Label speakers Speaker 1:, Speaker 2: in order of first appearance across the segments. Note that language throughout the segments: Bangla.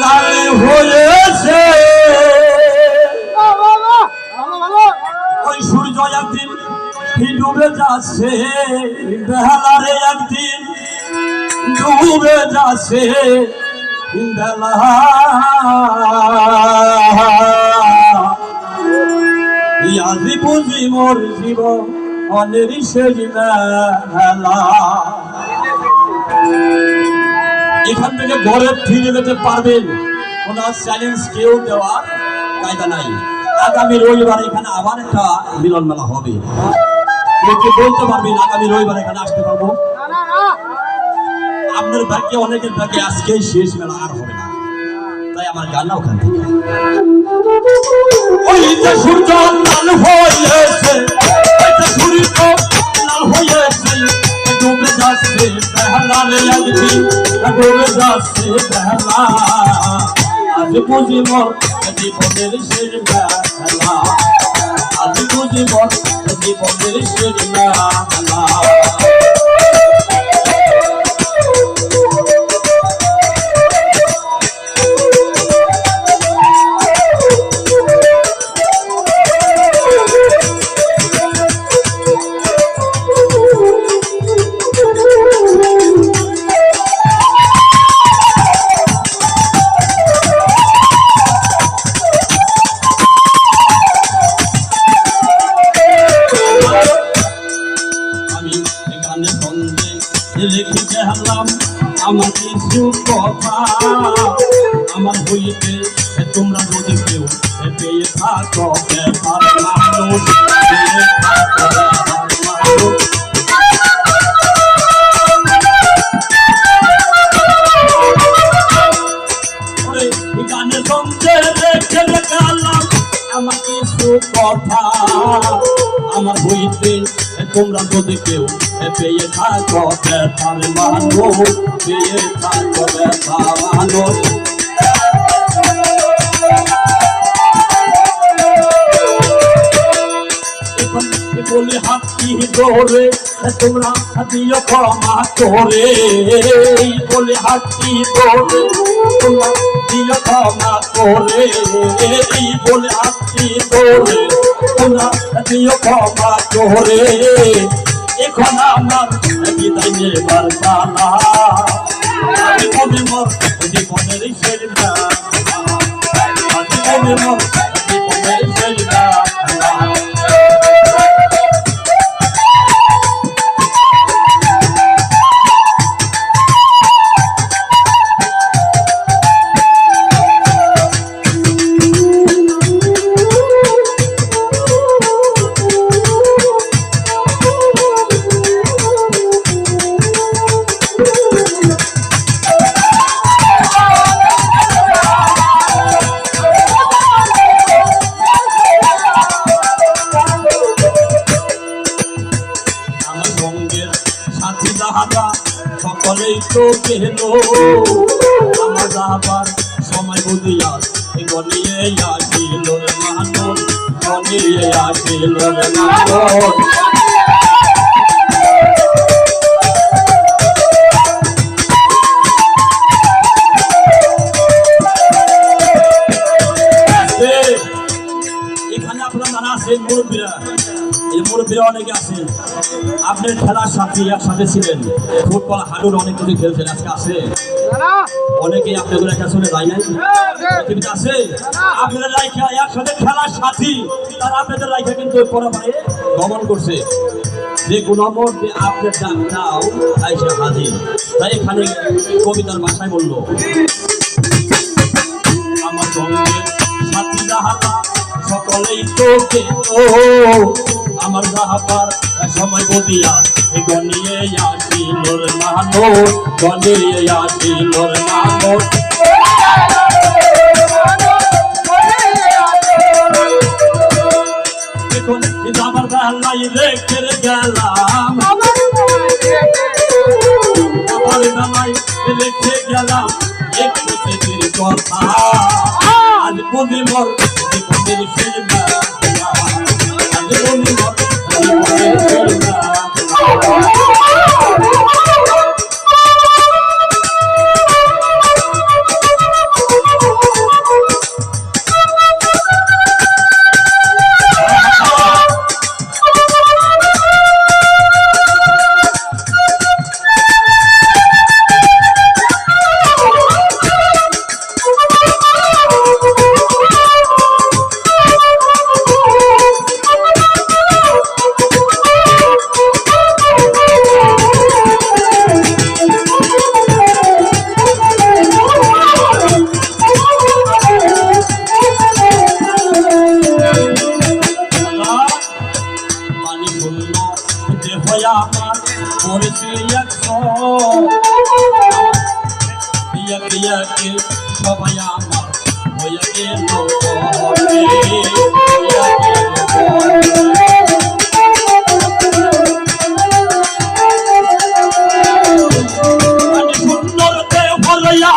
Speaker 1: লাল হয়েছে ওই সূর্য একদিন ডুবে যাচ্ছে বেলারে একদিন ডুবে যাচ্ছে বেলা আজি বুঝি মোর জীবন অনেরই শেষ মেলা এখান থেকে ঘরে ফিরে যেতে পারবেন কোন চ্যালেঞ্জ কেউ দেওয়ার কায়দা নাই আগামী রবিবার এখানে আবার একটা মিলন মেলা হবে কেউ বলতে পারবেন আগামী রবিবার এখানে আসতে পারবো আপনার ভাগ্যে অনেকের ভাগ্যে আজকেই শেষ মেলা আর হবে না তাই আমার গানটা ওখান থেকে ওই যে সূর্য লাল হয়েছে ওই যে সূর্য লাল হয়েছে ডুবে যাচ্ছে বেহালারে একদিন ডুবে যাচ্ছে বেহালা আজ বুঝি মোর জীবনের শেষ বেলা আজ বুঝি মোর জীবনের শেষ বেলা রেখে গেলাম আমার কিছু কথা আমার হইতে তোমরা যদি কেউ পেয়ে থাকো মানুষ গানের সঙ্গে রেখে গেলাম আমার কিছু কথা আমার হইতে তোমরা যদি কেউ পেয়ে থাকো ব্যথার মানুষ পেয়ে থাকো ব্যথা মানুষ বলে হাতি ধরে তোমরা দিও ক্ষমা করে বলে হাতি ধরে তোমরা দিও ক্ষমা করে বলে হাতি ধরে তোমরা দিও ক্ষমা করে এখন আমার বিদায় নেবার পালা আমি কবি মোর জীবনের শেষ বেলা আমি কবি মোর জীবনের শেষ বেলা সকলেই তো গেল আমার যাবার সময় বুঝিয়া গলিয়ে আসিল মানুষ গলিয়ে আসিল মানুষ এখানে আপনারা জানা আছেন মুরব্বীরা এই মুরব্বীরা অনেকে আছেন আপনার খেলার সাথে একসাথে ছিলেন ফুটবল হাডুর অনেক কিছু খেলছেন আজকে আছে অনেকেই আপনাদের কাছে যায় নাই পৃথিবীতে আছে আপনারা লাইকা একসাথে খেলার সাথী তারা আপনাদের লাইকা কিন্তু পরপারে গমন করছে যে গুণমর যে আপনার নাও আইসা হাজির তাই এখানে কবিতার ভাষায় বললো আমার সঙ্গে সাথী যাহারা সকলেই তোকে আমার যাহাবার সময় বদিয়া গনিয়ে আসিল মানুষ গনিয়ে আসিল মানুষ এখন আমার বেলায় রেখে গেলাম আমার বেলায় রেখে গেলাম একটু কথা আজ বুঝি মোর জীবনের শেষ বেলা আজ বুঝি মোর জীবনের শেষ বেলা হইয়াকে সবাই আমার হইয়া গেল পরে, হইয়া গেল পরে। আমি সুন্দর দেহ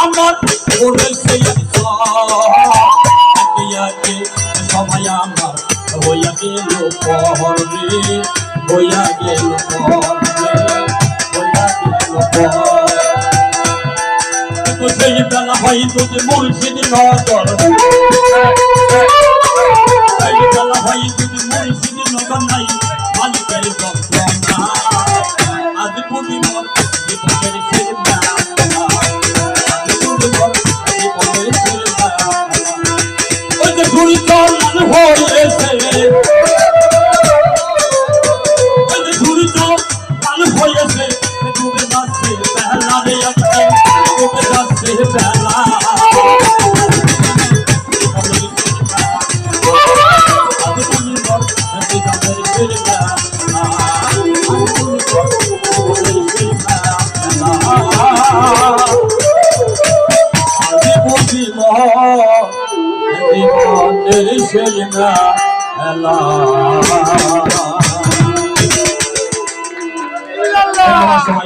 Speaker 1: আমার বলেছে হইয়াকে সবাই আমার হইয়া গেল পরে, হইয়া গেল পরে, হইয়া গেল পরে। সেই বেলা হয়তো যে মুর্শিদ নগর, সেই বেলা হয়তো যে মুর্শিদ নগর নাই মালিকের যন্ত্রণা। আজ প্রতিমর জীবনের শেষ বেলা, আজ প্রতিমর জীবনের শেষ বেলা। ওই যে ঘুরি চলান হয়েছে, ওই যে ঘুরি চলান হয়েছে, ডুবে যাচ্ছে বেলা রে একটা, ডুবে যাচ্ছে বেলা। জীবনের সেই মেলা।